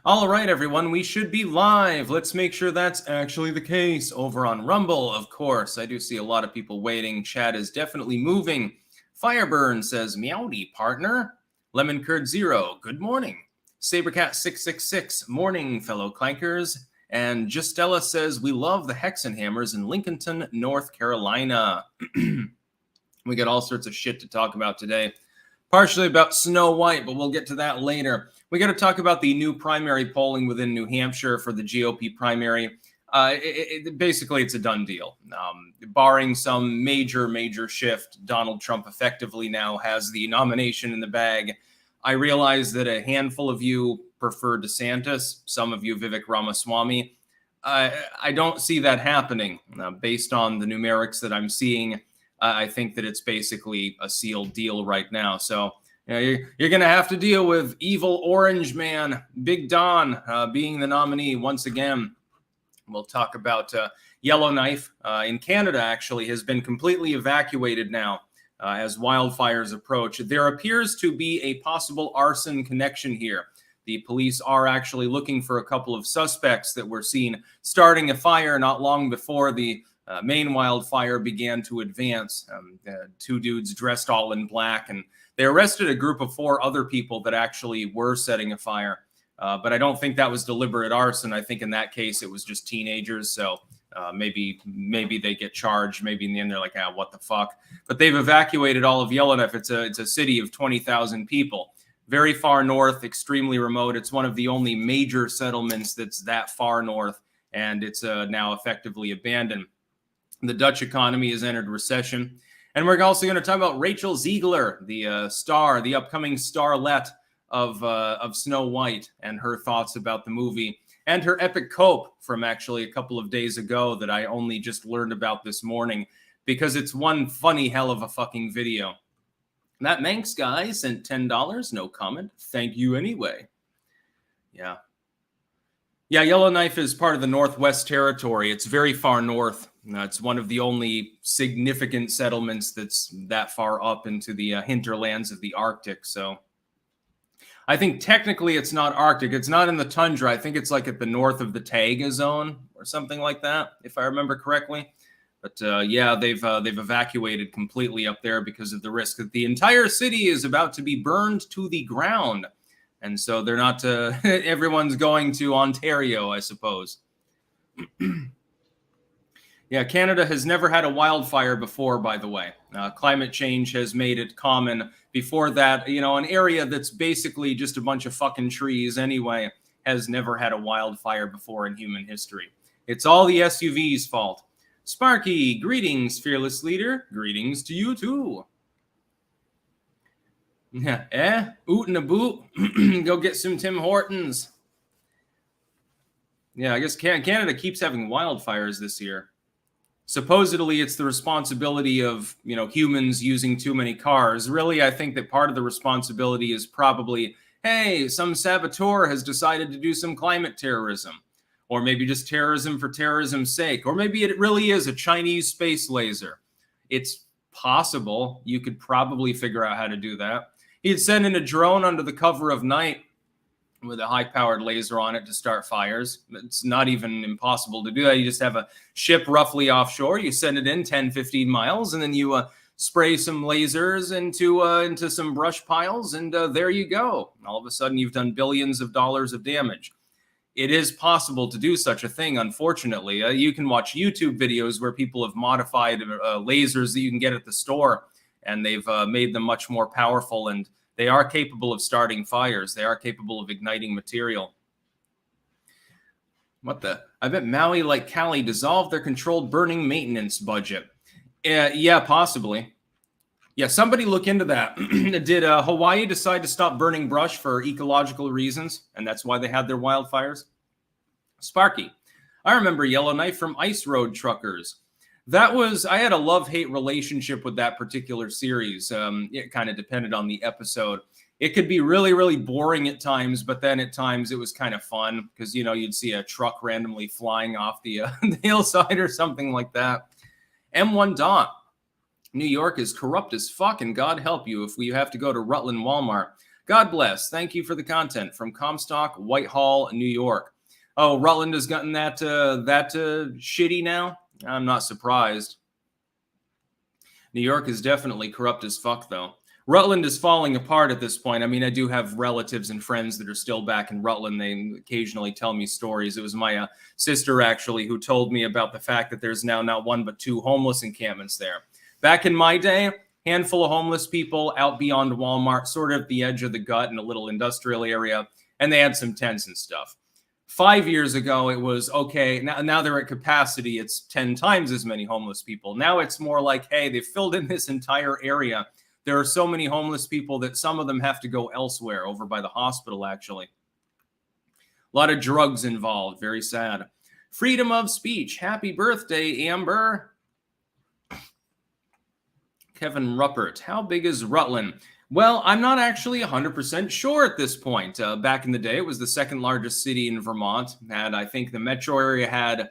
All right, everyone, we should be live. Let's make sure that's actually the case over on Rumble, of course. I do see a lot of people waiting. Chat is definitely moving. Fireburn says, meowdy, partner. Lemon Curd Zero, good morning. Sabercat666, morning, fellow clankers. And Justella says, we love the Hexenhammers in Lincolnton, North Carolina. We got all sorts of shit to talk about today. Partially about Snow White, but we'll get to that later. We got to talk about the new primary polling within New Hampshire for the GOP primary. Basically, it's a done deal. Barring some major shift, Donald Trump effectively now has the nomination in the bag. I realize that a handful of you prefer DeSantis, some of you Vivek Ramaswamy. I don't see that happening based on the numerics that I'm seeing. I think that it's basically a sealed deal right now. So you're going to have to deal with evil orange man, Big Don, being the nominee once again. We'll talk about Yellowknife in Canada, actually, has been completely evacuated now as wildfires approach. There appears to be a possible arson connection here. The police are actually looking for a couple of suspects that were seen starting a fire not long before the main wildfire began to advance. Two dudes dressed all in black, and they arrested a group of 4 other people that actually were setting a fire. But I don't think that was deliberate arson. I think in that case, it was just teenagers. So maybe they get charged. Maybe in the end, they're like, what the fuck? But they've evacuated all of Yellowknife. It's a city of 20,000 people. Very far north, extremely remote. It's one of the only major settlements that's that far north, and it's now effectively abandoned. The Dutch economy has entered recession. And we're also going to talk about Rachel Ziegler, the star, the upcoming starlet of Snow White, and her thoughts about the movie, and her epic cope from actually a couple of days ago that I only just learned about this morning because it's one funny hell of a fucking video. That Manx guy sent $10. No comment. Thank you anyway. Yeah, Yellowknife is part of the Northwest Territory. It's very far north. It's one of the only significant settlements that's that far up into the hinterlands of the Arctic. So I think technically it's not Arctic. It's not in the tundra. I think it's like at the north of the Taiga zone or something like that, if I remember correctly. But yeah, they've evacuated completely up there because of the risk that the entire city is about to be burned to the ground. And so they're not, everyone's going to Ontario, I suppose. Yeah, Canada has never had a wildfire before, by the way. Climate change has made it common. Before that, an area that's basically just a bunch of fucking trees anyway has never had a wildfire before in human history. It's all the SUV's fault. Sparky, greetings, fearless leader. Greetings to you, too. Yeah, oot and a boot. Go get some Tim Hortons. Yeah, I guess Canada keeps having wildfires this year. Supposedly, it's the responsibility of, humans using too many cars. Really, I think that part of the responsibility is probably, hey, some saboteur has decided to do some climate terrorism. Or maybe just terrorism for terrorism's sake. Or maybe it really is a Chinese space laser. It's possible. You could probably figure out how to do that. He'd send in a drone under the cover of night with a high-powered laser on it to start fires. It's not even impossible to do that. You just have a ship roughly offshore. You send it in 10, 15 miles, and then you spray some lasers into some brush piles, and there you go. All of a sudden, you've done billions of dollars of damage. It is possible to do such a thing, unfortunately. You can watch YouTube videos where people have modified lasers that you can get at the store, and they've made them much more powerful, and they are capable of starting fires. They are capable of igniting material. I bet Maui, like Cali, dissolved their controlled burning maintenance budget. Yeah, possibly. Yeah, somebody look into that. Did Hawaii decide to stop burning brush for ecological reasons, and that's why they had their wildfires? Sparky, I remember Yellowknife from Ice Road Truckers. I had a love-hate relationship with that particular series. It kind of depended on the episode. It could be really, really boring at times, but then at times it was kind of fun because, you'd see a truck randomly flying off the hillside or something like that. M1 Don, New York is corrupt as fuck, and God help you if we have to go to Rutland Walmart. God bless. Thank you for the content from Comstock, Whitehall, New York. Oh, Rutland has gotten that shitty now. I'm not surprised. New York is definitely corrupt as fuck, though. Rutland is falling apart at this point. I mean, I do have relatives and friends that are still back in Rutland. They occasionally tell me stories. It was my sister, actually, who told me about the fact that there's now not one but two homeless encampments there. Back in my day, handful of homeless people out beyond Walmart, sort of at the edge of the gut in a little industrial area, and they had some tents and stuff. 5 years ago, it was, okay, now they're at capacity. It's 10 times as many homeless people. Now it's more like, hey, they've filled in this entire area. There are so many homeless people that some of them have to go elsewhere, over by the hospital, actually. A lot of drugs involved. Very sad. Freedom of speech. Happy birthday, Amber. Kevin Ruppert. How big is Rutland? Well, I'm not actually 100% sure at this point. Back in the day, it was the second largest city in Vermont. I think the metro area had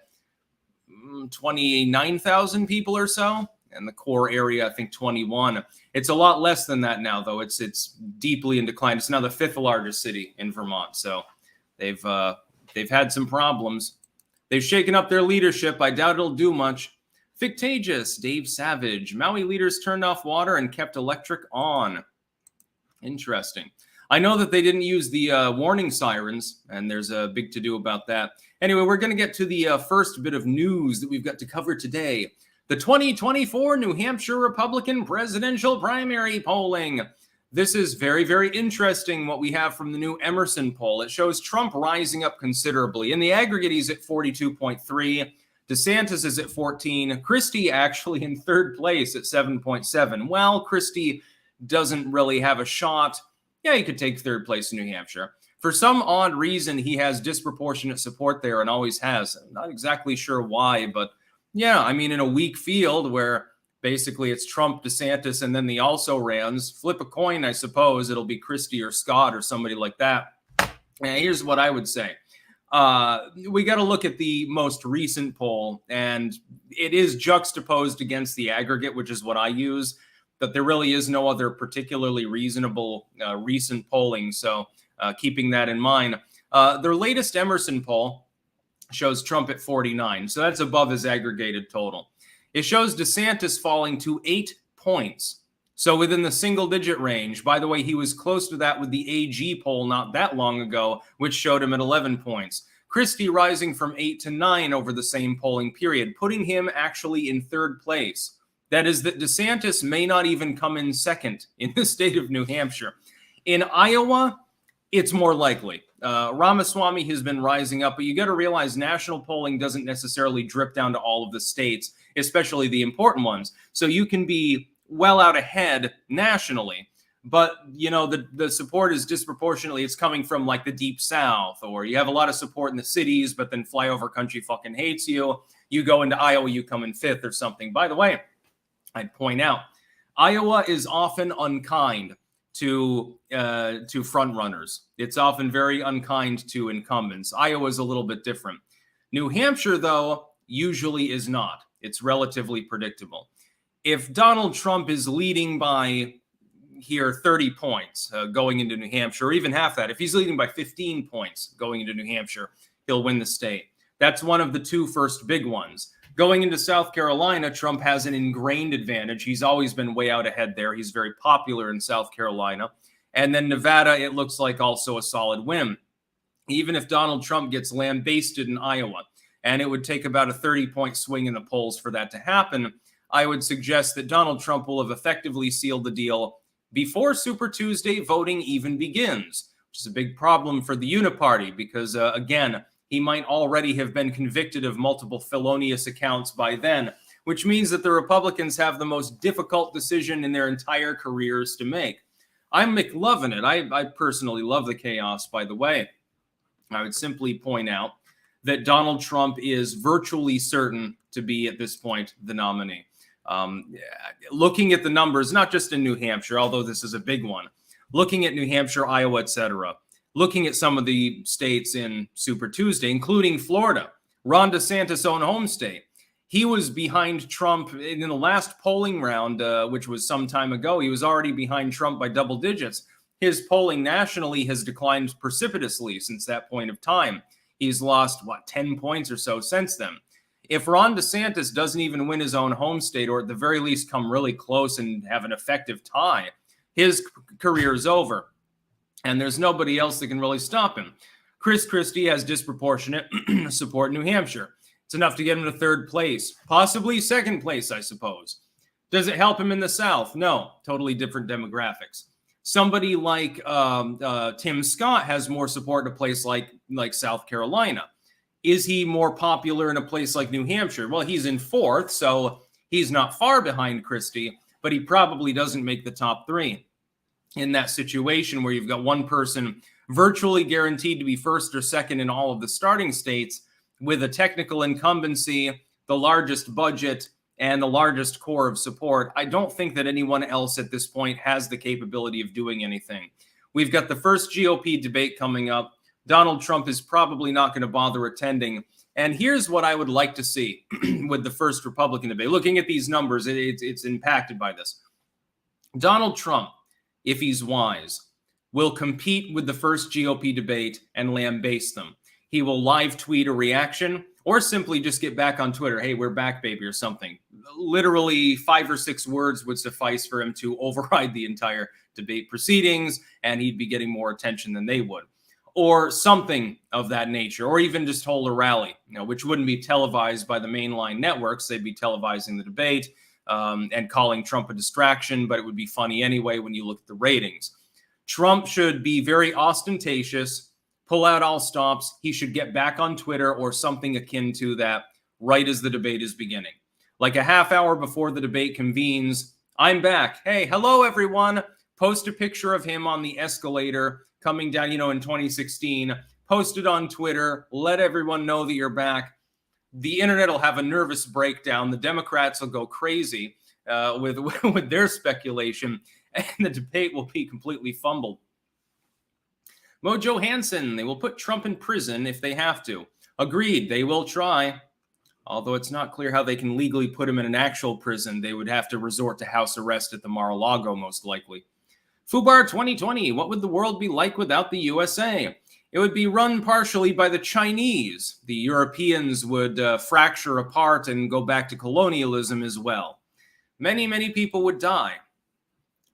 29,000 people or so. And the core area, I think 21. It's a lot less than that now, though. It's deeply in decline. It's now the fifth largest city in Vermont. So they've had some problems. They've shaken up their leadership. I doubt it'll do much. Fictitious, Dave Savage. Maui leaders turned off water and kept electric on. Interesting. I know that they didn't use the warning sirens, and there's a big to-do about that. Anyway, we're going to get to the first bit of news that we've got to cover today. The 2024 New Hampshire Republican presidential primary polling. This is very, very interesting what we have from the new Emerson poll. It shows Trump rising up considerably. In the aggregate, he's at 42.3. DeSantis is at 14. Christie actually in third place at 7.7. Well, Christie doesn't really have a shot. Yeah, he could take third place in New Hampshire. For some odd reason, he has disproportionate support there and always has. I'm not exactly sure why, but yeah, I mean, in a weak field where basically it's Trump, DeSantis, and then the also-rans, flip a coin, I suppose. It'll be Christie or Scott or somebody like that. And here's what I would say. We got to look at the most recent poll, and it is juxtaposed against the aggregate, which is what I use, but there really is no other particularly reasonable recent polling, so keeping that in mind. Their latest Emerson poll shows Trump at 49, so that's above his aggregated total. It shows DeSantis falling to 8 points, so within the single-digit range. By the way, he was close to that with the AG poll not that long ago, which showed him at 11 points. Christie rising from 8 to 9 over the same polling period, putting him actually in third place. That is that DeSantis may not even come in second in the state of New Hampshire. In Iowa, it's more likely. Ramaswamy has been rising up, but you got to realize national polling doesn't necessarily drip down to all of the states, especially the important ones. So you can be well out ahead nationally, but you know the support is disproportionately, it's coming from like the deep south, or you have a lot of support in the cities, but then flyover country fucking hates you. You go into Iowa, you come in fifth or something. By the way, I'd point out, Iowa is often unkind to front runners. It's often very unkind to incumbents. Iowa is a little bit different. New Hampshire, though, usually is not. It's relatively predictable. If Donald Trump is leading by here 30 points going into New Hampshire, or even half that, if he's leading by 15 points going into New Hampshire, he'll win the state. That's one of the two first big ones. Going into South Carolina, Trump has an ingrained advantage. He's always been way out ahead there. He's very popular in South Carolina. And then Nevada, it looks like also a solid win. Even if Donald Trump gets lambasted in Iowa, and it would take about a 30-point swing in the polls for that to happen, I would suggest that Donald Trump will have effectively sealed the deal before Super Tuesday voting even begins, which is a big problem for the Uniparty because, again, he might already have been convicted of multiple felonious accounts by then, which means that the Republicans have the most difficult decision in their entire careers to make. I'm McLovin' it. I personally love the chaos, by the way. I would simply point out that Donald Trump is virtually certain to be, at this point, the nominee. Looking at the numbers, not just in New Hampshire, although this is a big one, looking at New Hampshire, Iowa, etc., looking at some of the states in Super Tuesday, including Florida, Ron DeSantis' own home state, he was behind Trump in the last polling round, which was some time ago. He was already behind Trump by double digits. His polling nationally has declined precipitously since that point of time. He's lost, 10 points or so since then. If Ron DeSantis doesn't even win his own home state, or at the very least come really close and have an effective tie, his career is over. And there's nobody else that can really stop him. Chris Christie has disproportionate support in New Hampshire. It's enough to get him to third place, possibly second place, I suppose. Does it help him in the South? No, totally different demographics. Somebody like Tim Scott has more support in a place like South Carolina. Is he more popular in a place like New Hampshire? Well, he's in fourth, so he's not far behind Christie, but he probably doesn't make the top three. In that situation where you've got one person virtually guaranteed to be first or second in all of the starting states with a technical incumbency, the largest budget, and the largest core of support, I don't think that anyone else at this point has the capability of doing anything. We've got the first GOP debate coming up. Donald Trump is probably not going to bother attending. And here's what I would like to see with the first Republican debate. Looking at these numbers, it's impacted by this. Donald Trump, if he's wise, will compete with the first GOP debate and lambaste them. He will live tweet a reaction or simply just get back on Twitter. Hey, we're back, baby, or something. Literally 5 or 6 words would suffice for him to override the entire debate proceedings, and he'd be getting more attention than they would. Or something of that nature, or even just hold a rally, which wouldn't be televised by the mainline networks. They'd be televising the debate and calling Trump a distraction, but it would be funny anyway when you look at the ratings. Trump should be very ostentatious, pull out all stops. He should get back on Twitter or something akin to that right as the debate is beginning. Like a half hour before the debate convenes, I'm back. Hey, hello, everyone. Post a picture of him on the escalator coming down, in 2016. Post it on Twitter. Let everyone know that you're back. The internet will have a nervous breakdown. The Democrats will go crazy with their speculation, and the debate will be completely fumbled. Mojo Hansen, they will put Trump in prison if they have to. Agreed, they will try. Although it's not clear how they can legally put him in an actual prison. They would have to resort to house arrest at the Mar-a-Lago, most likely. Fubar 2020, what would the world be like without the USA? It would be run partially by the Chinese. The Europeans would fracture apart and go back to colonialism as well. Many, many people would die.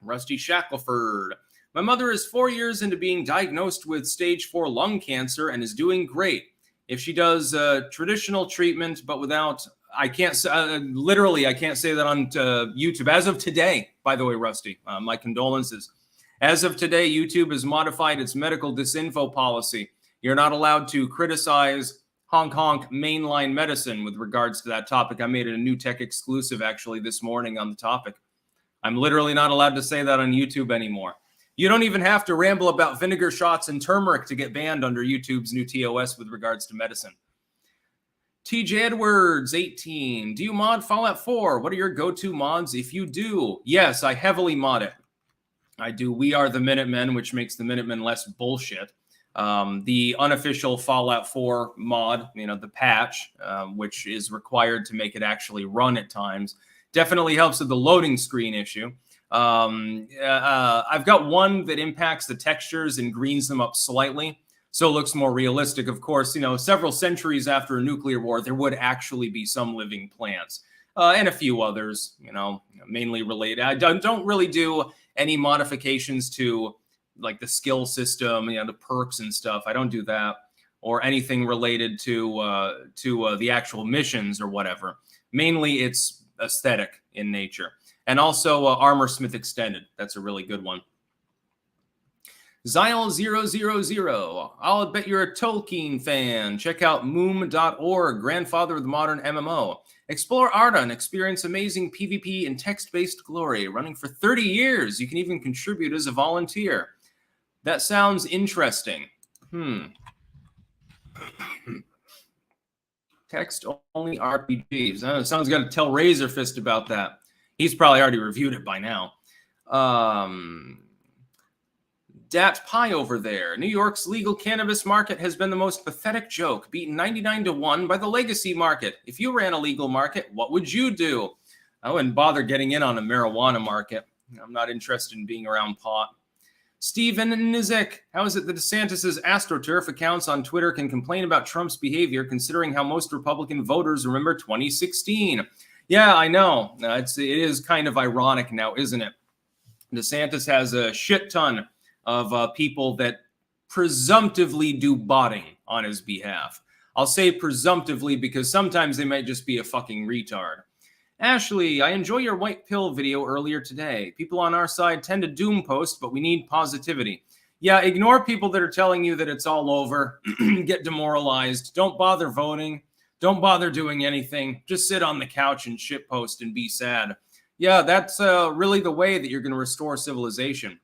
Rusty Shackelford. My mother is 4 years into being diagnosed with stage 4 lung cancer and is doing great. If she does traditional treatment, but without, I can't say that on YouTube. As of today, by the way, Rusty, my condolences. As of today, YouTube has modified its medical disinfo policy. You're not allowed to criticize honk mainline medicine with regards to that topic. I made it a new tech exclusive actually this morning on the topic. I'm literally not allowed to say that on YouTube anymore. You don't even have to ramble about vinegar shots and turmeric to get banned under YouTube's new TOS with regards to medicine. TJ Edwards, 18. Do you mod Fallout 4? What are your go-to mods if you do? Yes, I heavily mod it. I do We Are the Minutemen, which makes the Minutemen less bullshit. The unofficial Fallout 4 mod, the patch, which is required to make it actually run at times, definitely helps with the loading screen issue. I've got one that impacts the textures and greens them up slightly, so it looks more realistic. Of course, several centuries after a nuclear war, there would actually be some living plants and a few others, mainly related. I don't really do any modifications to like the skill system, the perks and stuff. I don't do that, or anything related to the actual missions or whatever. Mainly, it's aesthetic in nature. And also Armor Smith Extended. That's a really good one. Zyle000. I'll bet you're a Tolkien fan. Check out moom.org, grandfather of the modern MMO. Explore Arda and experience amazing PvP and text-based glory. Running for 30 years. You can even contribute as a volunteer. That sounds interesting. Text-only RPGs. Someone's got to tell Razorfist about that. He's probably already reviewed it by now. Dat Pie over there. New York's legal cannabis market has been the most pathetic joke, beaten 99-1 by the legacy market. If you ran a legal market, what would you do? I wouldn't bother getting in on a marijuana market. I'm not interested in being around pot. Steven Nizik, how is it that DeSantis' AstroTurf accounts on Twitter can complain about Trump's behavior considering how most Republican voters remember 2016? Yeah, I know. It is kind of ironic now, isn't it? DeSantis has a shit ton of people that presumptively do botting on his behalf. I'll say presumptively because sometimes they might just be a fucking retard. Ashley, I enjoy your white pill video earlier today. People on our side tend to doom post, but we need positivity. Yeah, ignore people that are telling you that it's all over. Get demoralized. Don't bother voting. Don't bother doing anything. Just sit on the couch and shitpost and be sad. Yeah, that's really the way that you're going to restore civilization.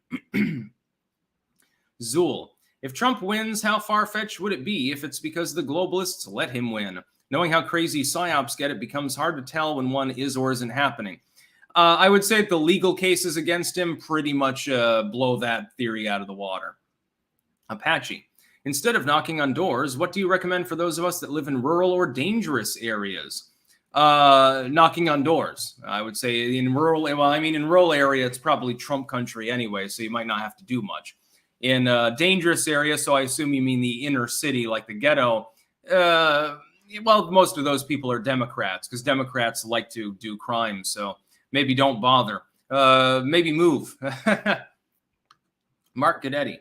Zool, if Trump wins, how far-fetched would it be if it's because the globalists let him win? Knowing how crazy psyops get, it becomes hard to tell when one is or isn't happening. I would say the legal cases against him pretty much blow that theory out of the water. Apache, instead of knocking on doors, what do you recommend for those of us that live in rural or dangerous areas? Knocking on doors. I would say in rural area, it's probably Trump country anyway, so you might not have to do much. In dangerous area, so I assume you mean the inner city, like the ghetto, well, most of those people are Democrats because Democrats like to do crime. So maybe don't bother. Maybe move. Mark Gadetti.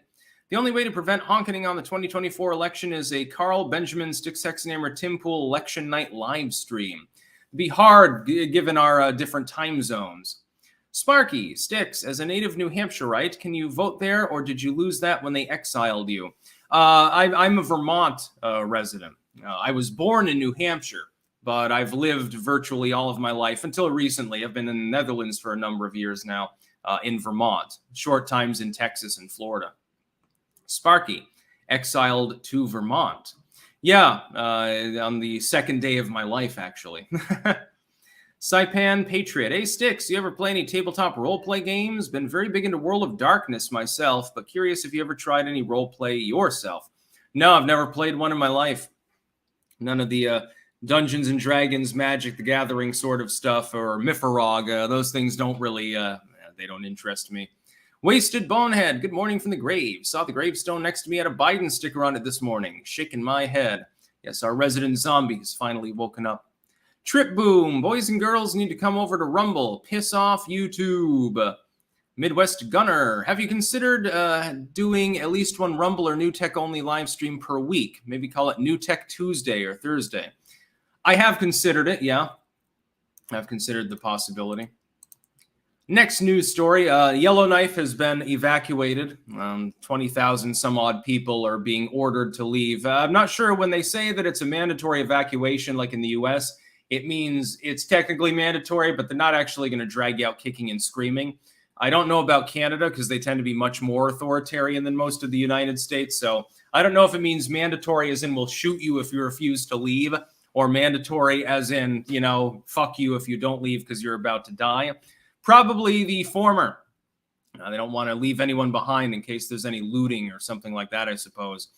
The only way to prevent honking on the 2024 election is a Carl Benjamin Stick-Sexname Tim Pool election night live stream. It'd be hard given our different time zones. Sparky, Sticks, as a native New Hampshireite, can you vote there or did you lose that when they exiled you? I'm a Vermont resident. I was born in New Hampshire, but I've lived virtually all of my life until recently. I've been in the Netherlands for a number of years now, in Vermont, short times in Texas and Florida. Sparky, exiled to Vermont. Yeah, on the second day of my life, actually. Saipan Patriot. Hey, Sticks, you ever play any tabletop roleplay games? Been very big into World of Darkness myself, but curious if you ever tried any roleplay yourself. No, I've never played one in my life. None of the Dungeons and Dragons, Magic the Gathering sort of stuff, or Mifrog. Those things don't really, they don't interest me. Wasted Bonehead, good morning from the grave. Saw the gravestone next to me, had a Biden sticker on it this morning. Shaking my head. Yes, our resident zombie has finally woken up. Trip Boom, boys and girls need to come over to Rumble. Piss off YouTube. Midwest Gunner, have you considered doing at least one Rumble or New Tech only live stream per week? Maybe call it New Tech Tuesday or Thursday. I have considered it, yeah. I've considered the possibility. Next news story, Yellowknife has been evacuated. 20,000 some odd people are being ordered to leave. I'm not sure when they say that it's a mandatory evacuation like in the US, it means it's technically mandatory, but they're not actually going to drag you out kicking and screaming. I don't know about Canada because they tend to be much more authoritarian than most of the United States. So I don't know if it means mandatory as in we'll shoot you if you refuse to leave, or mandatory as in, you know, fuck you if you don't leave because you're about to die. Probably the former. They don't want to leave anyone behind in case there's any looting or something like that, I suppose.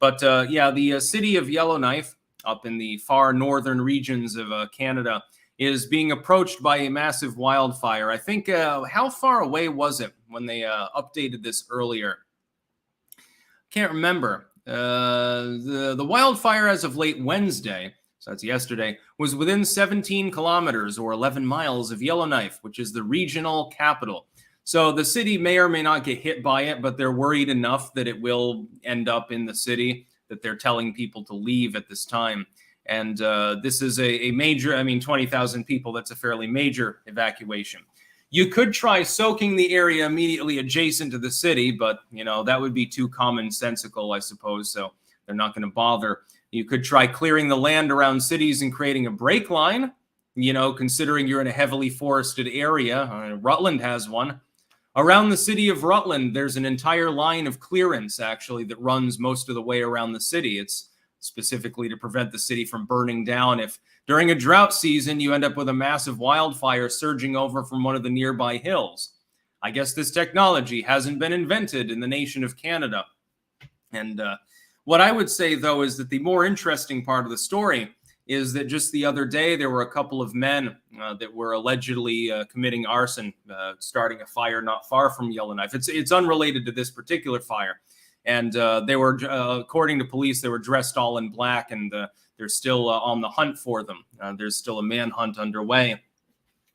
But yeah, the city of Yellowknife up in the far northern regions of Canada is being approached by a massive wildfire. I think, how far away was it when they updated this earlier? Can't remember. The wildfire as of late Wednesday, so that's yesterday, was within 17 kilometers or 11 miles of Yellowknife, which is the regional capital. So the city may or may not get hit by it, but they're worried enough that it will end up in the city that they're telling people to leave at this time. And this is a major, 20,000 people, that's a fairly major evacuation. You could try soaking the area immediately adjacent to the city, but, you know, that would be too commonsensical, I suppose. So they're not going to bother. You could try clearing the land around cities and creating a break line, you know, considering you're in a heavily forested area. Rutland has one. Around the city of Rutland, there's an entire line of clearance, actually, that runs most of the way around the city. It's specifically to prevent the city from burning down if during a drought season you end up with a massive wildfire surging over from one of the nearby hills. I guess this technology hasn't been invented in the nation of Canada. And what I would say, though, is that the more interesting part of the story is that just the other day, there were a couple of men that were allegedly committing arson, starting a fire not far from Yellowknife. It's unrelated to this particular fire. And they were, according to police, they were dressed all in black, and they're still on the hunt for them. There's still a manhunt underway. And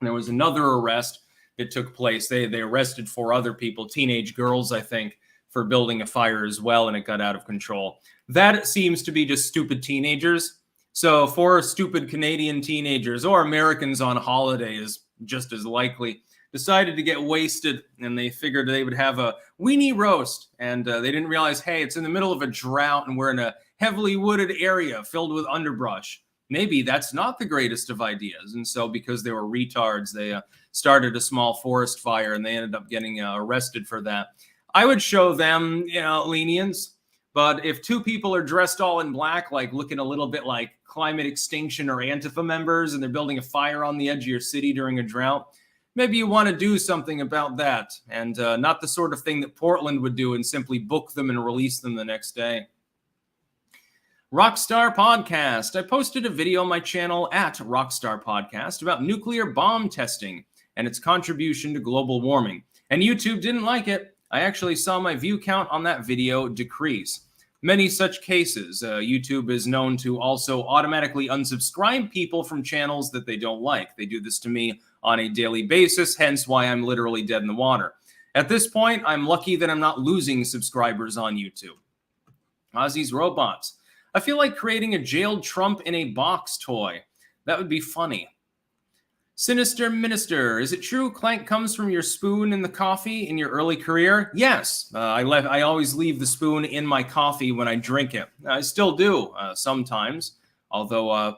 there was another arrest that took place. They arrested 4 other people, teenage girls, I think, for building a fire as well, and it got out of control. That seems to be just stupid teenagers. So 4 stupid Canadian teenagers, or Americans on holiday is just as likely, decided to get wasted, and they figured they would have a weenie roast. And they didn't realize, hey, it's in the middle of a drought, and we're in a heavily wooded area filled with underbrush. Maybe that's not the greatest of ideas. And so because they were retards, they started a small forest fire, and they ended up getting arrested for that. I would show them, lenience. But if 2 people are dressed all in black, like looking a little bit like Climate Extinction or Antifa members, and they're building a fire on the edge of your city during a drought, maybe you want to do something about that, and not the sort of thing that Portland would do and simply book them and release them the next day. Rockstar Podcast. I posted a video on my channel at Rockstar Podcast about nuclear bomb testing and its contribution to global warming, and YouTube didn't like it. I actually saw my view count on that video decrease. Many such cases. YouTube is known to also automatically unsubscribe people from channels that they don't like. They do this to me on a daily basis, hence why I'm literally dead in the water. At this point, I'm lucky that I'm not losing subscribers on YouTube. Ozzy's Robots. I feel like creating a jailed Trump in a box toy. That would be funny. Sinister Minister, is it true Clank comes from your spoon in the coffee in your early career? Yes, I always leave the spoon in my coffee when I drink it. I still do sometimes, although,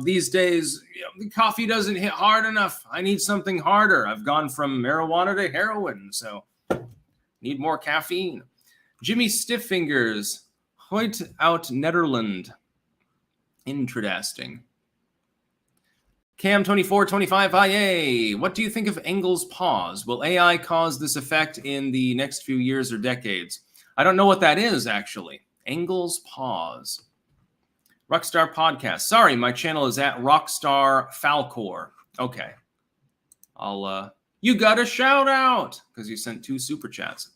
these days, the coffee doesn't hit hard enough. I need something harder. I've gone from marijuana to heroin, so need more caffeine. Jimmy Stiffingers, Hoyt out Netherland. Interesting. Cam2425IA, what do you think of Engel's pause? Will AI cause this effect in the next few years or decades? I don't know what that is, actually. Engel's pause. Rockstar Podcast. Sorry, my channel is at Rockstar Falcor. Okay. You got a shout out because you sent 2 super chats.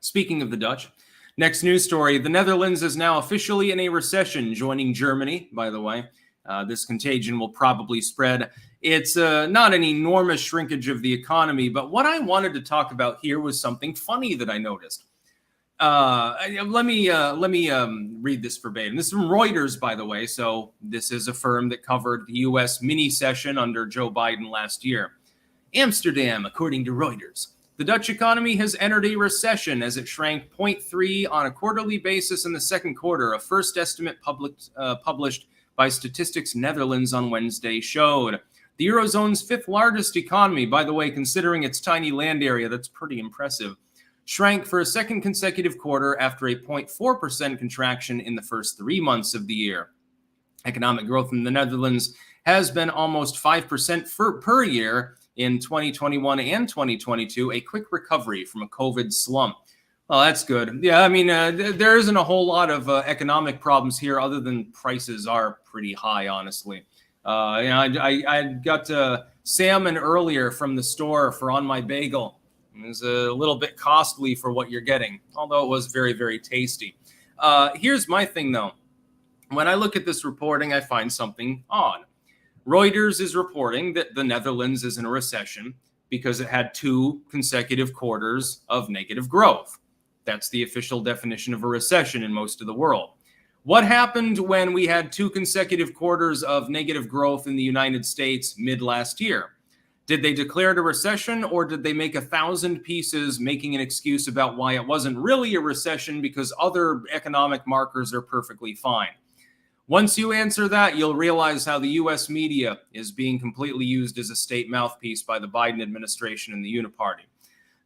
Speaking of the Dutch, next news story. The Netherlands is now officially in a recession, joining Germany, by the way. This contagion will probably spread. It's not an enormous shrinkage of the economy, but what I wanted to talk about here was something funny that I noticed. Let me read this verbatim. This is from Reuters, by the way. So this is a firm that covered the U.S. mini session under Joe Biden last year. Amsterdam, according to Reuters. The Dutch economy has entered a recession as it shrank 0.3 on a quarterly basis in the second quarter. A first estimate published by Statistics Netherlands on Wednesday showed. The Eurozone's 5th largest economy, by the way, considering its tiny land area, that's pretty impressive, shrank for a second consecutive quarter after a 0.4% contraction in the first 3 months of the year. Economic growth in the Netherlands has been almost 5% per year in 2021 and 2022, a quick recovery from a COVID slump. Well, that's good. Yeah, I mean, there isn't a whole lot of economic problems here other than prices are pretty high, honestly. I got salmon earlier from the store for on my bagel. It was a little bit costly for what you're getting, although it was very, very tasty. Here's my thing, though. When I look at this reporting, I find something odd. Reuters is reporting that the Netherlands is in a recession because it had 2 consecutive quarters of negative growth. That's the official definition of a recession in most of the world. What happened when we had 2 consecutive quarters of negative growth in the United States mid last year? Did they declare it a recession, or did they make 1,000 pieces making an excuse about why it wasn't really a recession because other economic markers are perfectly fine? Once you answer that, you'll realize how the U.S. media is being completely used as a state mouthpiece by the Biden administration and the Uniparty.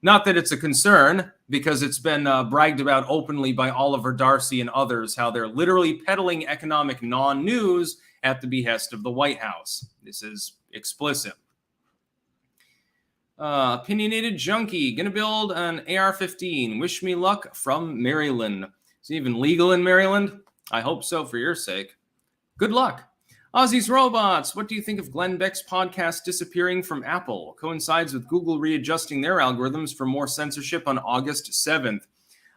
Not that it's a concern, because it's been bragged about openly by Oliver Darcy and others, how they're literally peddling economic non-news at the behest of the White House. This is explicit. Opinionated Junkie, gonna build an AR-15. Wish me luck from Maryland. Is it even legal in Maryland? I hope so for your sake. Good luck. Ozzy's Robots, what do you think of Glenn Beck's podcast disappearing from Apple? Coincides with Google readjusting their algorithms for more censorship on August 7th.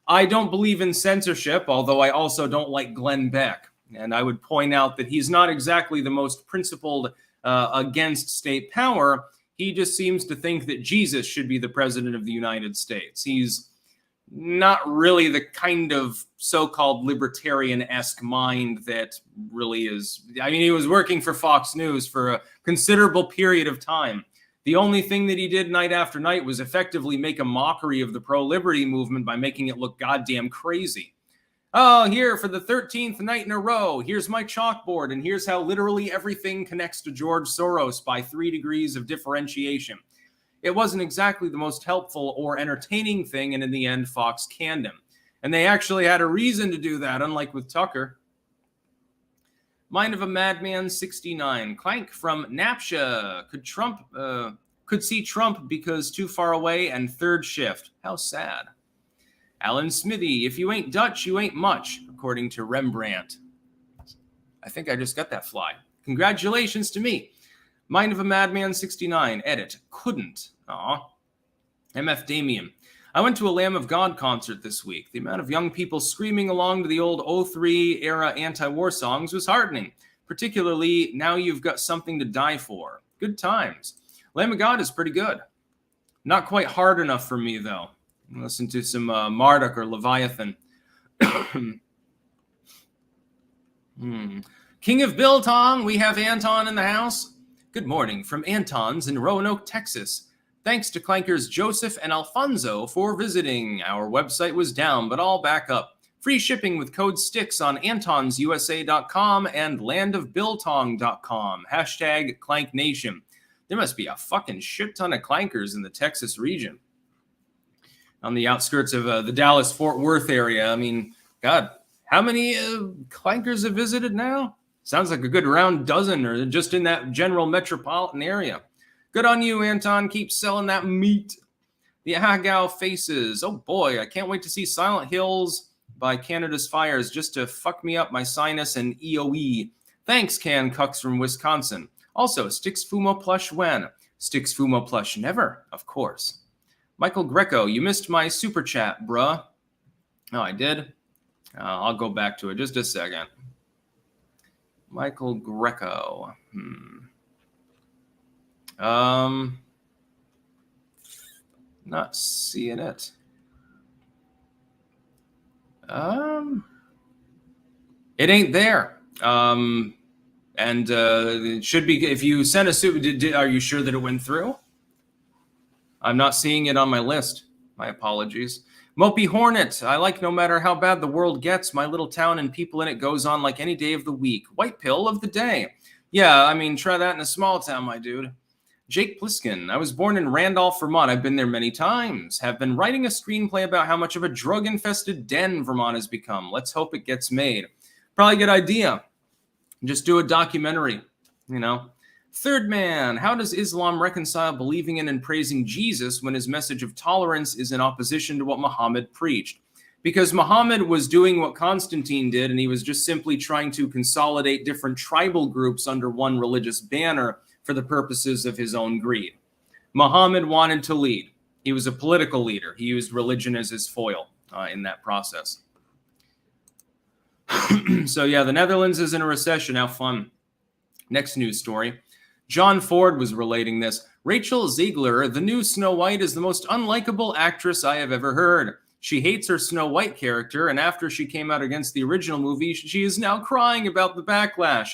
I don't believe in censorship, although I also don't like Glenn Beck. And I would point out that he's not exactly the most principled against state power. He just seems to think that Jesus should be the president of the United States. He's not really the kind of so-called libertarian-esque mind that really is. I mean, he was working for Fox News for a considerable period of time. The only thing that he did night after night was effectively make a mockery of the pro-liberty movement by making it look goddamn crazy. Oh, here for the 13th night in a row, here's my chalkboard, and here's how literally everything connects to George Soros by 3 degrees of differentiation. It wasn't exactly the most helpful or entertaining thing, and in the end, Fox canned him. And they actually had a reason to do that, unlike with Tucker. Mind of a Madman 69. Clank from Napsha. Could see Trump because too far away and third shift. How sad. Alan Smithy. If you ain't Dutch, you ain't much, according to Rembrandt. I think I just got that fly. Congratulations to me. Mind of a Madman 69. Edit. Couldn't. Aw. MF Damien. I went to a Lamb of God concert this week. The amount of young people screaming along to the old 03 era anti-war songs was heartening. Particularly, Now You've Got Something to Die For. Good times. Lamb of God is pretty good. Not quite hard enough for me, though. Listen to some Marduk or Leviathan. King of Biltong, we have Anton in the house. Good morning from Anton's in Roanoke, Texas. Thanks to Clankers Joseph and Alfonso for visiting. Our website was down, but all back up. Free shipping with code STICKS on antonsusa.com and landofbiltong.com. Hashtag Clank Nation. There must be a fucking shit ton of clankers in the Texas region. On the outskirts of the Dallas-Fort Worth area. I mean, God, how many clankers have visited now? Sounds like a good round dozen, or just in that general metropolitan area. Good on you, Anton. Keep selling that meat. The Ahagao Faces. Oh boy, I can't wait to see Silent Hills by Canada's Fires just to fuck me up my sinus and EOE. Thanks, Can Cucks from Wisconsin. Also, Sticks Fumo Plush when? Sticks Fumo Plush never, of course. Michael Greco, you missed my super chat, bruh. Oh, I did? I'll go back to it just a second. Michael Greco. Not seeing it. It ain't there. And it should be, if you sent a super, are you sure that it went through? I'm not seeing it on my list. My apologies. Mopey Hornet. I like no matter how bad the world gets, my little town and people in it goes on like any day of the week. White pill of the day. Yeah, I mean, try that in a small town, my dude. Jake Pliskin. I was born in Randolph, Vermont. I've been there many times. Have been writing a screenplay about how much of a drug-infested den Vermont has become. Let's hope it gets made. Probably a good idea. Just do a documentary, you know. Third man, how does Islam reconcile believing in and praising Jesus when his message of tolerance is in opposition to what Muhammad preached? Because Muhammad was doing what Constantine did, and he was just simply trying to consolidate different tribal groups under one religious banner for the purposes of his own greed. Muhammad wanted to lead. He was a political leader. He used religion as his foil in that process. So yeah, the Netherlands is in a recession. How fun. Next news story. John Ford was relating this. Rachel Ziegler, the new Snow White, is the most unlikable actress I have ever heard. She hates her Snow White character, and after she came out against the original movie, she is now crying about the backlash.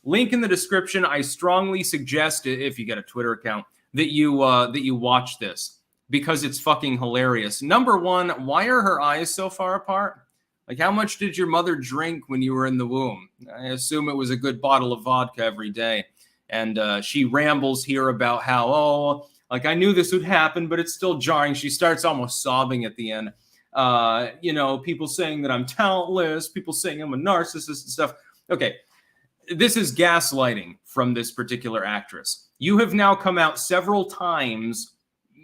Link in the description. I strongly suggest, if you get a Twitter account, that you watch this, because it's fucking hilarious. Number one, why are her eyes so far apart? Like, how much did your mother drink when you were in the womb? I assume it was a good bottle of vodka every day. And she rambles here about how, like, I knew this would happen, but it's still jarring. She starts almost sobbing at the end. You know, people saying that I'm talentless, people saying I'm a narcissist and stuff. Okay, this is gaslighting from this particular actress. You have now come out several times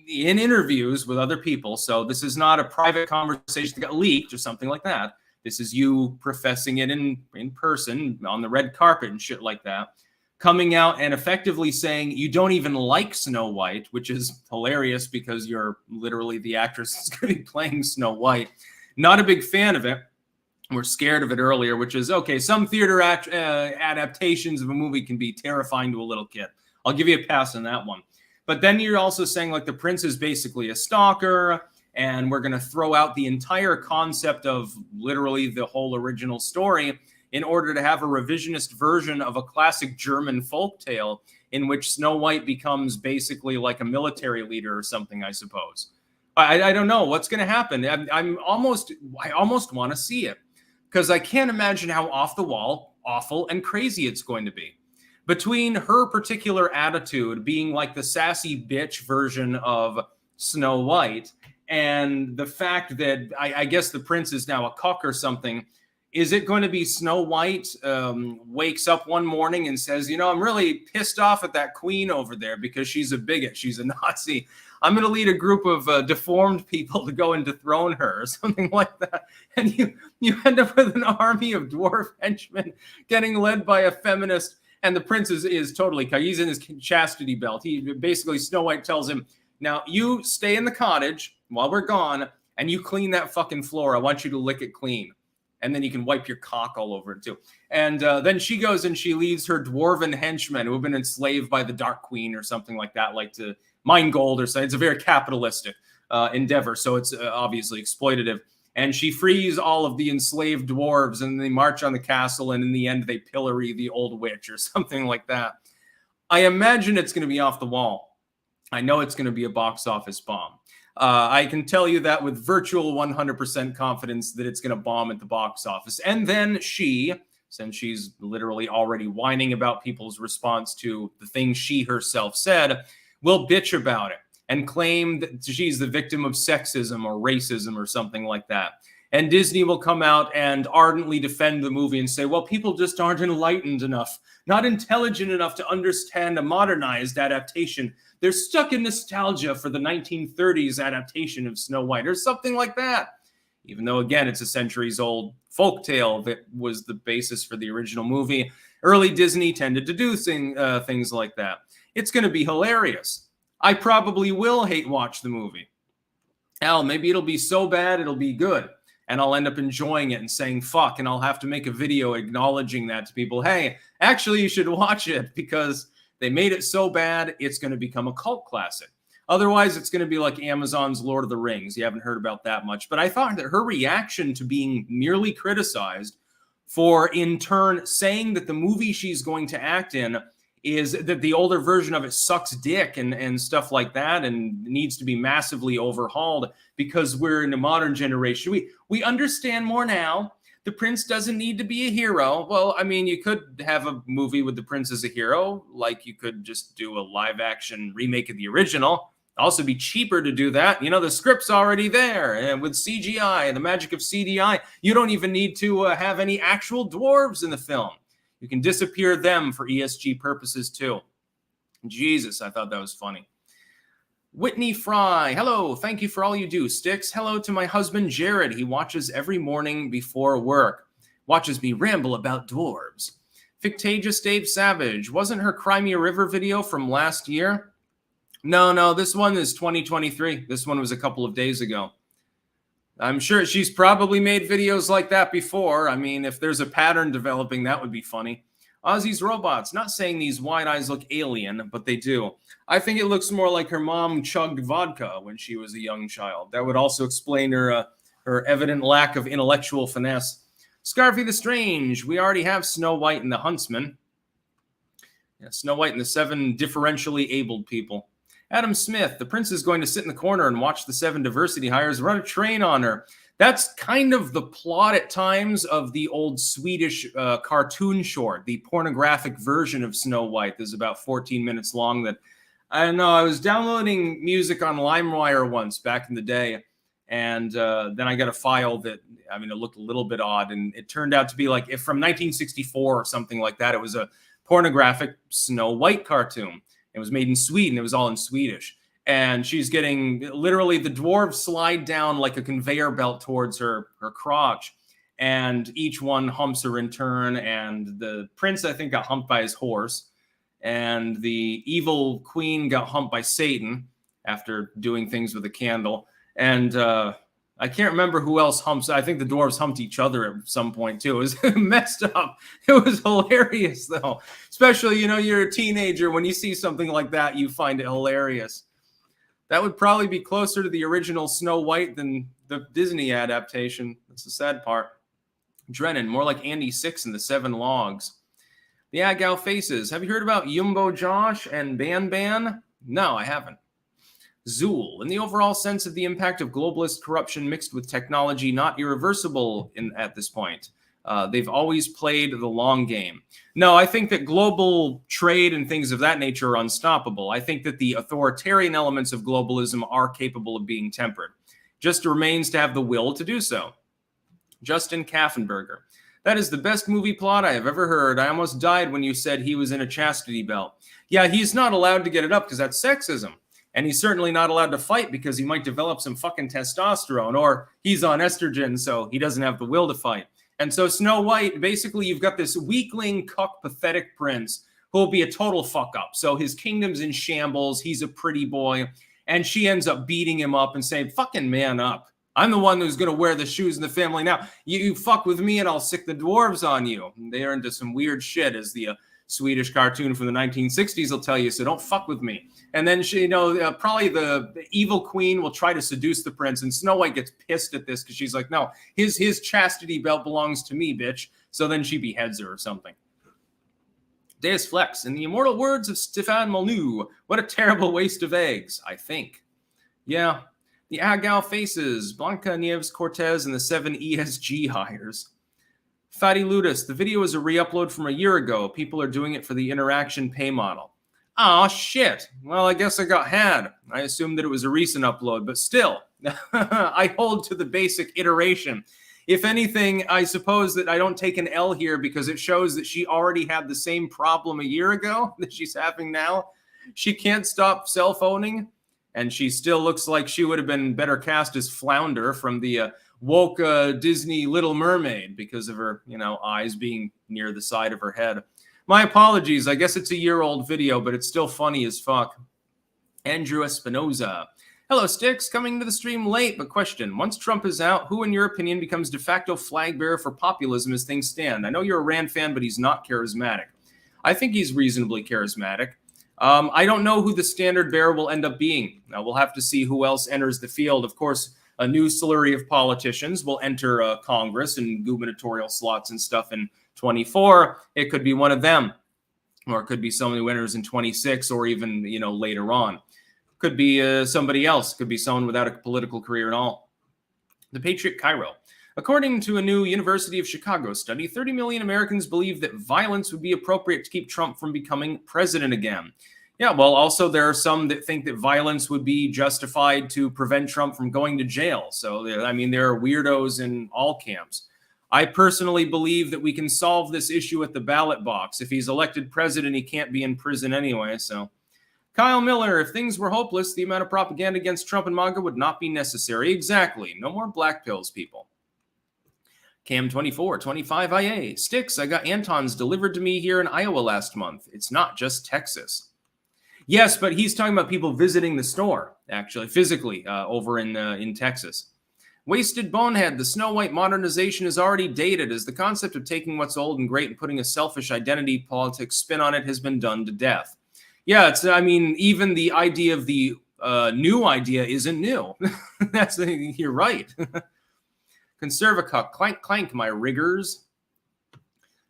in interviews with other people, so this is not a private conversation that got leaked or something like that. This is you professing it in person on the red carpet and shit like that. Coming out and effectively saying you don't even like Snow White, which is hilarious because you're literally the actress that's going to be playing Snow White. Not a big fan of it. We're scared of it earlier, which is, okay, some theater adaptations of a movie can be terrifying to a little kid. I'll give you a pass on that one. But then you're also saying, like, the prince is basically a stalker, and we're going to throw out the entire concept of literally the whole original story in order to have a revisionist version of a classic German folktale in which Snow White becomes basically like a military leader or something, I suppose. I don't know what's going to happen. I almost want to see it because I can't imagine how off the wall, awful, and crazy it's going to be. Between her particular attitude being like the sassy bitch version of Snow White and the fact that I guess the prince is now a cuck or something, is it going to be Snow White wakes up one morning and says, you know, I'm really pissed off at that queen over there because she's a bigot, she's a Nazi. I'm going to lead a group of deformed people to go and dethrone her or something like that. And you end up with an army of dwarf henchmen getting led by a feminist. And the prince is totally, he's in his chastity belt. He basically, Snow White tells him, now you stay in the cottage while we're gone and you clean that fucking floor. I want you to lick it clean. And then you can wipe your cock all over it too. And then she goes and she leaves her dwarven henchmen who have been enslaved by the Dark Queen or something like that, like to mine gold or something. It's a very capitalistic endeavor. So it's obviously exploitative. And she frees all of the enslaved dwarves and they march on the castle. And in the end, they pillory the old witch or something like that. I imagine it's going to be off the wall. I know it's going to be a box office bomb. I can tell you that with virtual 100% confidence that it's going to bomb at the box office. And then she, since she's literally already whining about people's response to the things she herself said, will bitch about it and claim that she's the victim of sexism or racism or something like that. And Disney will come out and ardently defend the movie and say, well, people just aren't enlightened enough, not intelligent enough to understand a modernized adaptation. They're stuck in nostalgia for the 1930s adaptation of Snow White or something like that. Even though, again, it's a centuries-old folktale that was the basis for the original movie. Early Disney tended to do things like that. It's going to be hilarious. I probably will hate watch the movie. Hell, maybe it'll be so bad it'll be good. And I'll end up enjoying it and saying fuck. And I'll have to make a video acknowledging that to people. Hey, actually, you should watch it because they made it so bad, it's going to become a cult classic. Otherwise, it's going to be like Amazon's Lord of the Rings. You haven't heard about that much. But I thought that her reaction to being merely criticized for, in turn, saying that the movie she's going to act in is that the older version of it sucks dick and stuff like that and needs to be massively overhauled because we're in a modern generation. We understand more now. The prince doesn't need to be a hero. Well, I mean, you could have a movie with the prince as a hero, like you could just do a live action remake of the original. Also be cheaper to do that. You know, the script's already there. And with CGI, the magic of CGI, you don't even need to have any actual dwarves in the film. You can disappear them for ESG purposes too. Jesus, I thought that was funny. Whitney Fry, hello, thank you for all you do. Sticks, hello to my husband Jared. He watches every morning before work. Watches me ramble about dwarves. Fictitious Dave Savage, wasn't her Crimea River video from last year? No, this one is 2023. This one was a couple of days ago. I'm sure she's probably made videos like that before. I mean, if there's a pattern developing, that would be funny. Ozzy's Robots, not saying these wide eyes look alien, but they do. I think it looks more like her mom chugged vodka when she was a young child. That would also explain her evident lack of intellectual finesse. Scarfy the Strange, we already have Snow White and the Huntsman. Yeah, Snow White and the 7 differentially abled people. Adam Smith, the prince is going to sit in the corner and watch the 7 diversity hires run a train on her. That's kind of the plot at times of the old Swedish cartoon short, the pornographic version of Snow White. That's about 14 minutes long. That I don't know. I was downloading music on LimeWire once back in the day, and then I got a file that, I mean, it looked a little bit odd, and it turned out to be like, if from 1964 or something like that. It was a pornographic Snow White cartoon. It was made in Sweden. It was all in Swedish. And she's getting, literally, the dwarves slide down like a conveyor belt towards her crotch. and each one humps her in turn. And the prince, I think, got humped by his horse, and the evil queen got humped by Satan after doing things with a candle. And I can't remember who else humps. I think the dwarves humped each other at some point too. It was messed up. It was hilarious though. Especially, you're a teenager. When you see something like that, you find it hilarious. That would probably be closer to the original Snow White than the Disney adaptation. That's the sad part. Drennan, more like Andy Six in the Seven Logs. The Agao Faces. Have you heard about Yumbo Josh and Ban Ban? No, I haven't. Zool. In the overall sense of the impact of globalist corruption mixed with technology, not irreversible at this point. They've always played the long game. No, I think that global trade and things of that nature are unstoppable. I think that the authoritarian elements of globalism are capable of being tempered. Just remains to have the will to do so. Justin Kaffenberger. That is the best movie plot I have ever heard. I almost died when you said he was in a chastity belt. Yeah, he's not allowed to get it up because that's sexism. And he's certainly not allowed to fight because he might develop some fucking testosterone, or he's on estrogen, so he doesn't have the will to fight. And so Snow White, basically you've got this weakling, cuck, pathetic prince who will be a total fuck up. So his kingdom's in shambles. He's a pretty boy. And she ends up beating him up and saying, fucking man up. I'm the one who's going to wear the shoes in the family now. You fuck with me and I'll sick the dwarves on you. They are into some weird shit, as the Swedish cartoon from the 1960s will tell you, so don't fuck with me. And then she, probably the evil queen will try to seduce the prince, and Snow White gets pissed at this because she's like, no, his chastity belt belongs to me, bitch. So then she beheads her or something. Deus Flex, in the immortal words of Stéphane Molyneux, what a terrible waste of eggs, I think. Yeah. The Agao Faces, Blanca Nieves Cortez, and the 7 ESG hires. Fatty Ludus, the video is a re-upload from a year ago. People are doing it for the interaction pay model. Oh, shit. Well, I guess I got had. I assumed that it was a recent upload, but still, I hold to the basic iteration. If anything, I suppose that I don't take an L here because it shows that she already had the same problem a year ago that she's having now. She can't stop self-owning, and she still looks like she would have been better cast as Flounder from the woke Disney Little Mermaid because of her, eyes being near the side of her head. My apologies. I guess it's a year-old video, but it's still funny as fuck. Andrew Espinoza. Hello, Sticks. Coming to the stream late, but question. Once Trump is out, who, in your opinion, becomes de facto flag bearer for populism as things stand? I know you're a Rand fan, but he's not charismatic. I think he's reasonably charismatic. I don't know who the standard bearer will end up being. Now, we'll have to see who else enters the field. Of course, a new slurry of politicians will enter Congress and gubernatorial slots and stuff in 24. It could be one of them, or it could be somebody who enters in 26, or even later on. Could be somebody else. Could be someone without a political career at all. The Patriot Cairo. According to a new University of Chicago study, 30 million Americans believe that violence would be appropriate to keep Trump from becoming president again. Yeah, well, also there are some that think that violence would be justified to prevent Trump from going to jail. So, there are weirdos in all camps. I personally believe that we can solve this issue at the ballot box. If he's elected president, he can't be in prison anyway, so... Kyle Miller, if things were hopeless, the amount of propaganda against Trump and MAGA would not be necessary. Exactly. No more black pills, people. Cam24, 25IA. Sticks, I got Anton's delivered to me here in Iowa last month. It's not just Texas. Yes, but he's talking about people visiting the store, actually, physically, over in Texas. Wasted Bonehead, the Snow White modernization is already dated, as the concept of taking what's old and great and putting a selfish identity politics spin on it has been done to death. Yeah, even the idea of the new idea isn't new. You're right. Conservacuck, clank, clank, my riggers.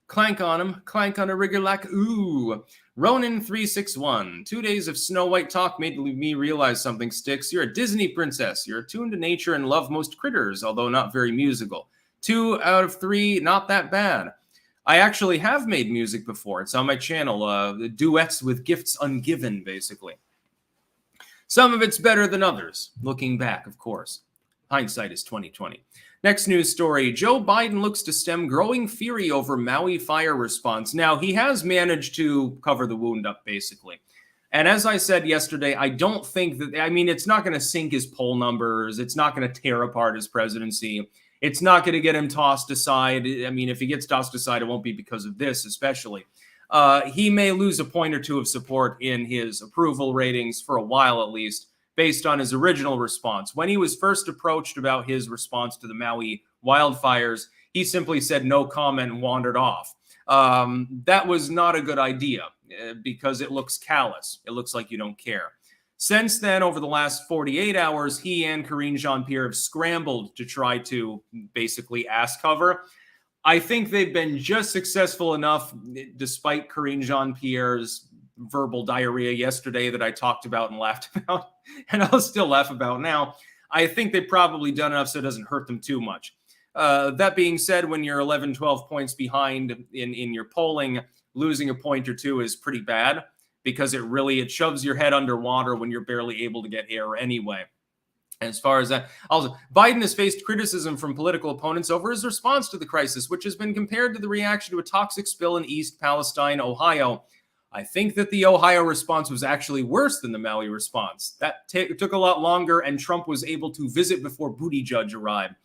Clank on him, clank on a rigger like, ooh. Ronin361, 2 days of Snow White talk made me realize something, Sticks. You're a Disney princess. You're attuned to nature and love most critters, although not very musical. 2 out of 3, not that bad. I actually have made music before. It's on my channel, duets with gifts ungiven, basically. Some of it's better than others, looking back, of course. Hindsight is 20/20. Next news story, Joe Biden looks to stem growing fury over Maui fire response. Now, he has managed to cover the wound up, basically. And as I said yesterday, I don't think that, it's not going to sink his poll numbers. It's not going to tear apart his presidency. It's not going to get him tossed aside. I mean, if he gets tossed aside, it won't be because of this, especially. He may lose a point or two of support in his approval ratings for a while, at least, based on his original response. When he was first approached about his response to the Maui wildfires, he simply said no comment and wandered off. That was not a good idea because it looks callous. It looks like you don't care. Since then, over the last 48 hours, he and Karine Jean-Pierre have scrambled to try to basically ass cover. I think they've been just successful enough, despite Karine Jean-Pierre's verbal diarrhea yesterday that I talked about and laughed about, and I'll still laugh about now. I think they've probably done enough so it doesn't hurt them too much. That being said, when you're 11, 12 points behind in your polling, losing a point or two is pretty bad because it shoves your head underwater when you're barely able to get air anyway. As far as that, also, Biden has faced criticism from political opponents over his response to the crisis, which has been compared to the reaction to a toxic spill in East Palestine, Ohio. I think that the Ohio response was actually worse than the Maui response. That took a lot longer, and Trump was able to visit before Buttigieg arrived.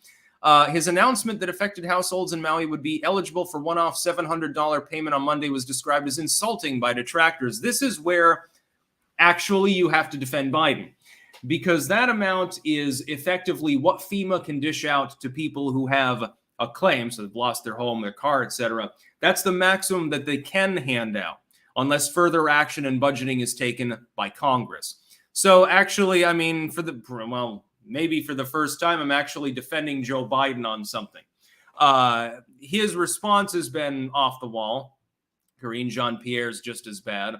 His announcement that affected households in Maui would be eligible for one-off $700 payment on Monday was described as insulting by detractors. This is where actually you have to defend Biden, because that amount is effectively what FEMA can dish out to people who have a claim, so they've lost their home, their car, etc. That's the maximum that they can hand out, unless further action and budgeting is taken by Congress. So actually, I mean, maybe for the first time, I'm actually defending Joe Biden on something. His response has been off the wall. Karine Jean-Pierre's just as bad.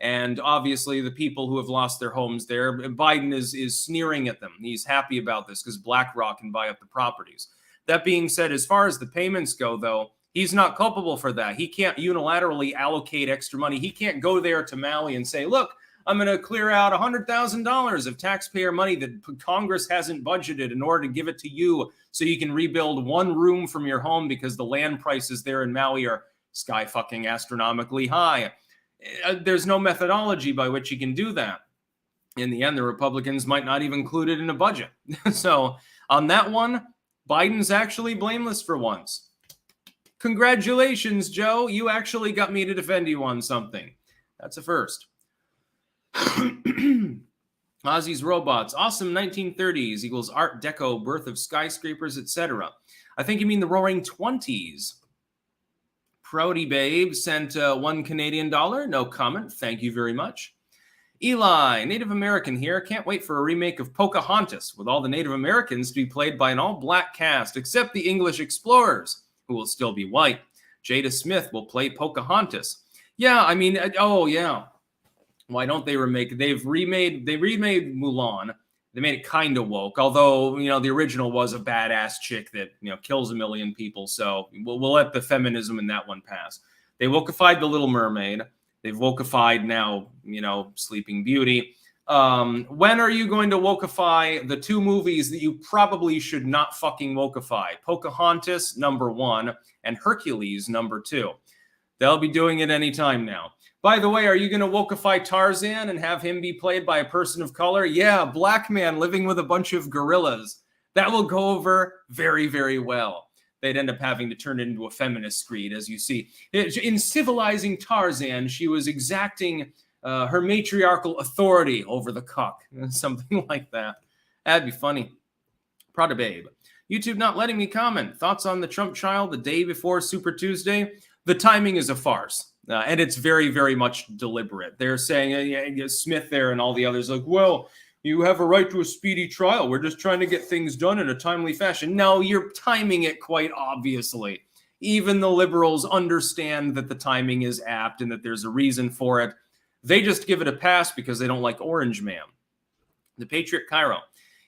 And obviously, the people who have lost their homes there, Biden is sneering at them. He's happy about this because BlackRock can buy up the properties. That being said, as far as the payments go, though, he's not culpable for that. He can't unilaterally allocate extra money. He can't go there to Maui and say, look, I'm going to clear out $100,000 of taxpayer money that Congress hasn't budgeted in order to give it to you so you can rebuild one room from your home because the land prices there in Maui are sky fucking astronomically high. There's no methodology by which you can do that. In the end, the Republicans might not even include it in a budget. So on that one, Biden's actually blameless for once. Congratulations, Joe. You actually got me to defend you on something. That's a first. Ozzy's Robots. Awesome 1930s equals Art Deco, birth of skyscrapers, etc. I think you mean the Roaring 20s. Proudy Babe sent $1 Canadian. No comment. Thank you very much. Eli, Native American here. Can't wait for a remake of Pocahontas with all the Native Americans to be played by an all-black cast, except the English explorers, who will still be white. Jada Smith will play Pocahontas. Yeah, I mean, oh yeah. Why don't they remake? They remade Mulan. They made it kind of woke, although, the original was a badass chick that, kills a million people. So we'll let the feminism in that one pass. They wokeified The Little Mermaid. They've wokeified now, Sleeping Beauty. When are you going to wokeify the two movies that you probably should not fucking wokeify? Pocahontas, #1, and Hercules, #2. They'll be doing it anytime now. By the way, are you going to wokeify Tarzan and have him be played by a person of color? Yeah, black man living with a bunch of gorillas. That will go over very, very well. They'd end up having to turn it into a feminist screed, as you see. In civilizing Tarzan, she was exacting her matriarchal authority over the cuck. Something like that. That'd be funny. Prada Babe. YouTube not letting me comment. Thoughts on the Trump trial the day before Super Tuesday? The timing is a farce. And it's very, very much deliberate. They're saying, Smith there and all the others, like, well, you have a right to a speedy trial. We're just trying to get things done in a timely fashion. No, you're timing it quite obviously. Even the liberals understand that the timing is apt and that there's a reason for it. They just give it a pass because they don't like Orange Man. The Patriot Cairo.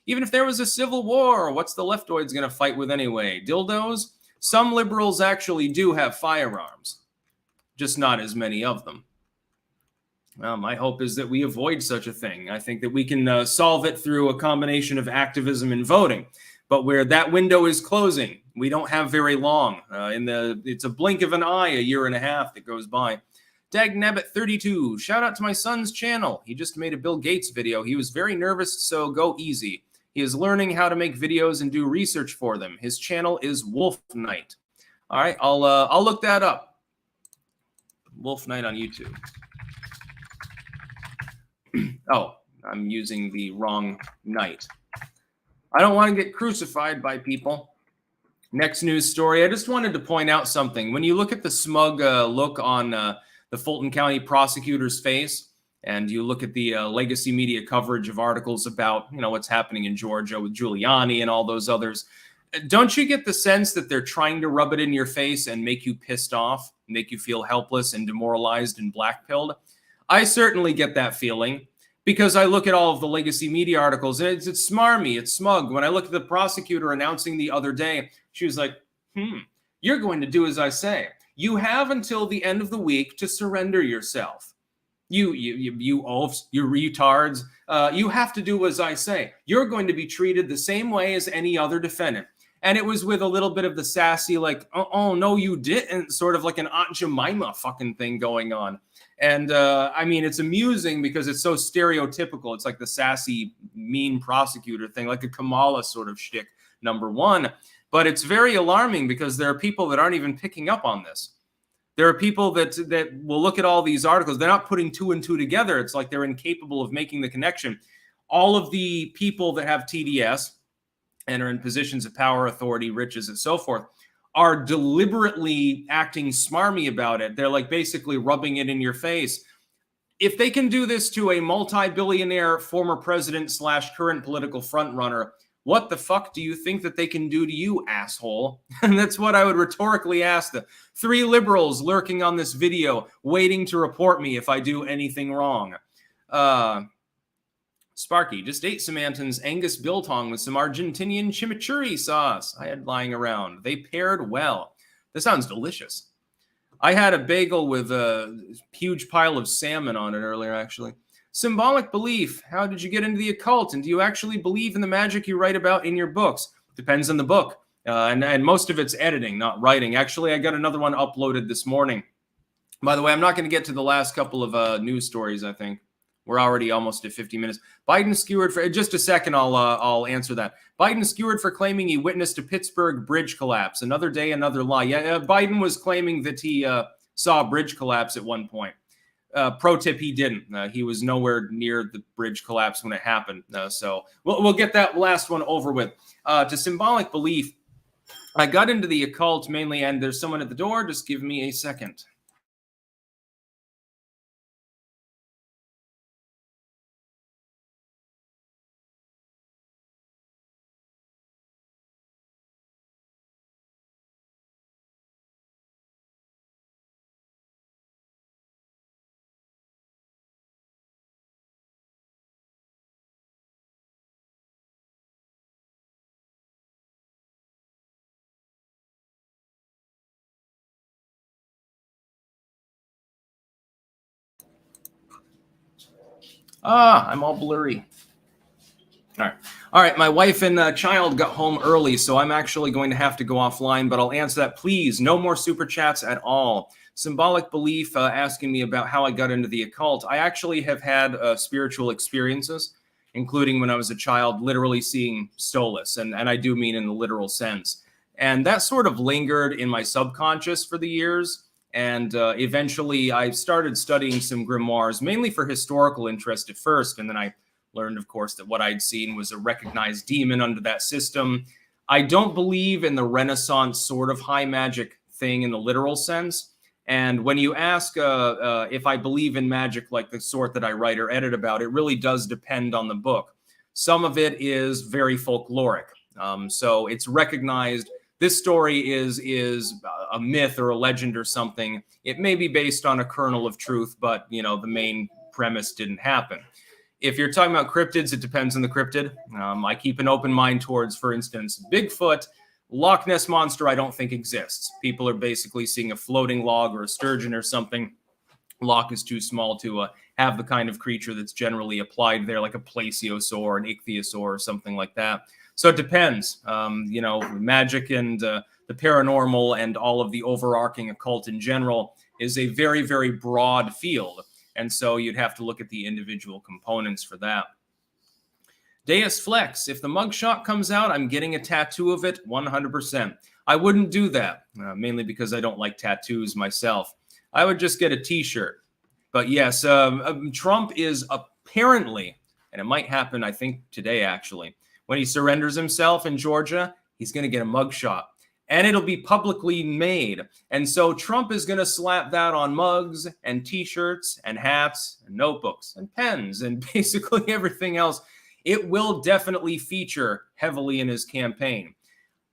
Even if there was a civil war, what's the leftoids going to fight with anyway? Dildos? Some liberals actually do have firearms. Just not as many of them. Well, my hope is that we avoid such a thing. I think that we can solve it through a combination of activism and voting. But where that window is closing, we don't have very long. It's a blink of an eye, a year and a half that goes by. Dagnabbit32, shout out to my son's channel. He just made a Bill Gates video. He was very nervous, so go easy. He is learning how to make videos and do research for them. His channel is Wolf Knight. All right, I'll look that up. Wolf Knight on YouTube. Oh, I'm using the wrong night. I don't want to get crucified by people. Next news story. I just wanted to point out something. When you look at the smug look on the Fulton County prosecutor's face, and you look at the legacy media coverage of articles about, what's happening in Georgia with Giuliani and all those others, don't you get the sense that they're trying to rub it in your face and make you pissed off, make you feel helpless and demoralized and blackpilled? I certainly get that feeling, because I look at all of the legacy media articles, and it's smarmy, it's smug. When I look at the prosecutor announcing the other day, she was like, you're going to do as I say. You have until the end of the week to surrender yourself. You oafs, you retards, you have to do as I say. You're going to be treated the same way as any other defendant. And it was with a little bit of the sassy, like, oh, no, you didn't, sort of like an Aunt Jemima fucking thing going on. And I mean, it's amusing because it's so stereotypical. It's like the sassy, mean prosecutor thing, like a Kamala sort of shtick, number one. But it's very alarming because there are people that aren't even picking up on this. There are people that will look at all these articles. They're not putting two and two together. It's like they're incapable of making the connection. All of the people that have TDS and are in positions of power, authority, riches, and so forth are deliberately acting smarmy about it. They're like basically rubbing it in your face. If they can do this to a multi-billionaire former president / current political frontrunner, what the fuck do you think that they can do to you, asshole? And that's what I would rhetorically ask the 3 liberals lurking on this video, waiting to report me if I do anything wrong. Sparky, just ate some Anton's Angus biltong with some Argentinian chimichurri sauce I had lying around. They paired well. This sounds delicious. I had a bagel with a huge pile of salmon on it earlier, actually. Symbolic belief. How did you get into the occult? And do you actually believe in the magic you write about in your books? Depends on the book. And most of it's editing, not writing. Actually, I got another one uploaded this morning. By the way, I'm not going to get to the last couple of news stories, I think. We're already almost at 50 minutes. Biden skewered for just a second. I'll answer that. Biden skewered for claiming he witnessed a Pittsburgh bridge collapse. Another day, another lie. Yeah, Biden was claiming that he saw a bridge collapse at one point. Pro tip: he didn't. He was nowhere near the bridge collapse when it happened. So we'll get that last one over with. To symbolic belief, I got into the occult mainly, and there's someone at the door. Just give me a second. I'm all blurry. All right. My wife and child got home early, so I'm actually going to have to go offline, but I'll answer that. Please, no more super chats at all. Symbolic belief, asking me about how I got into the occult. I actually have had spiritual experiences, including when I was a child, literally seeing Stolas, and I do mean in the literal sense. And that sort of lingered in my subconscious for the years. And eventually I started studying some grimoires, mainly for historical interest at first. And then I learned, of course, that what I'd seen was a recognized demon under that system. I don't believe in the Renaissance sort of high magic thing in the literal sense. And when you ask if I believe in magic like the sort that I write or edit about, it really does depend on the book. Some of it is very folkloric. So it's recognized. This story is a myth or a legend or something. It may be based on a kernel of truth, but the main premise didn't happen. If you're talking about cryptids, it depends on the cryptid. I keep an open mind towards, for instance, Bigfoot. Loch Ness Monster I don't think exists. People are basically seeing a floating log or a sturgeon or something. Loch is too small to have the kind of creature that's generally applied there, like a plesiosaur, an ichthyosaur, or something like that. So it depends. Magic and the paranormal and all of the overarching occult in general is a very, very broad field. And so you'd have to look at the individual components for that. Deus Flex, if the mugshot comes out, I'm getting a tattoo of it 100%. I wouldn't do that, mainly because I don't like tattoos myself. I would just get a t-shirt. But yes, Trump is apparently, and it might happen, I think, today actually, when he surrenders himself in Georgia, he's going to get a mugshot. And it'll be publicly made. And so Trump is going to slap that on mugs and t-shirts and hats and notebooks and pens and basically everything else. It will definitely feature heavily in his campaign.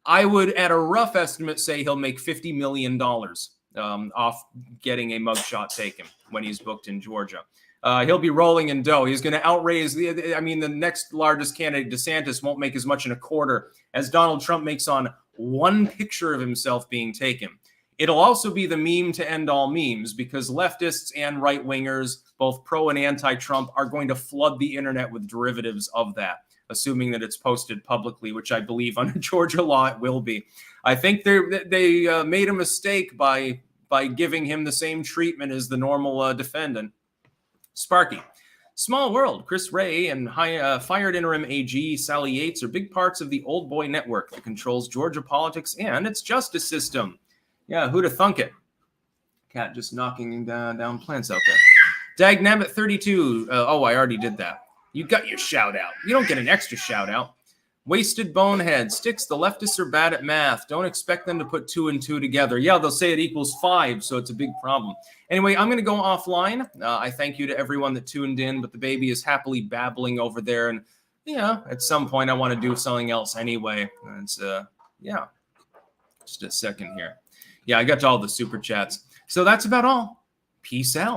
I would, at a rough estimate, say he'll make $50 million off getting a mugshot taken when he's booked in Georgia. He'll be rolling in dough. He's going to outraise the next largest candidate, DeSantis, won't make as much in a quarter as Donald Trump makes on one picture of himself being taken. It'll also be the meme to end all memes because leftists and right-wingers, both pro and anti-Trump, are going to flood the internet with derivatives of that, assuming that it's posted publicly, which I believe under Georgia law it will be. I think they made a mistake by giving him the same treatment as the normal defendant. Sparky. Small world. Chris Wray and fired interim AG Sally Yates are big parts of the old boy network that controls Georgia politics and its justice system. Yeah, who'd have thunk it? Cat just knocking down plants out there. Dagnabbit32. Oh, I already did that. You got your shout out. You don't get an extra shout out. Wasted bonehead. Sticks, the leftists are bad at math. Don't expect them to put 2 and 2 together. Yeah, they'll say it equals 5, so it's a big problem. Anyway, I'm going to go offline. I thank you to everyone that tuned in, but the baby is happily babbling over there. And, yeah, at some point I want to do something else anyway. It's, yeah, just a second here. Yeah, I got to all the super chats. So that's about all. Peace out.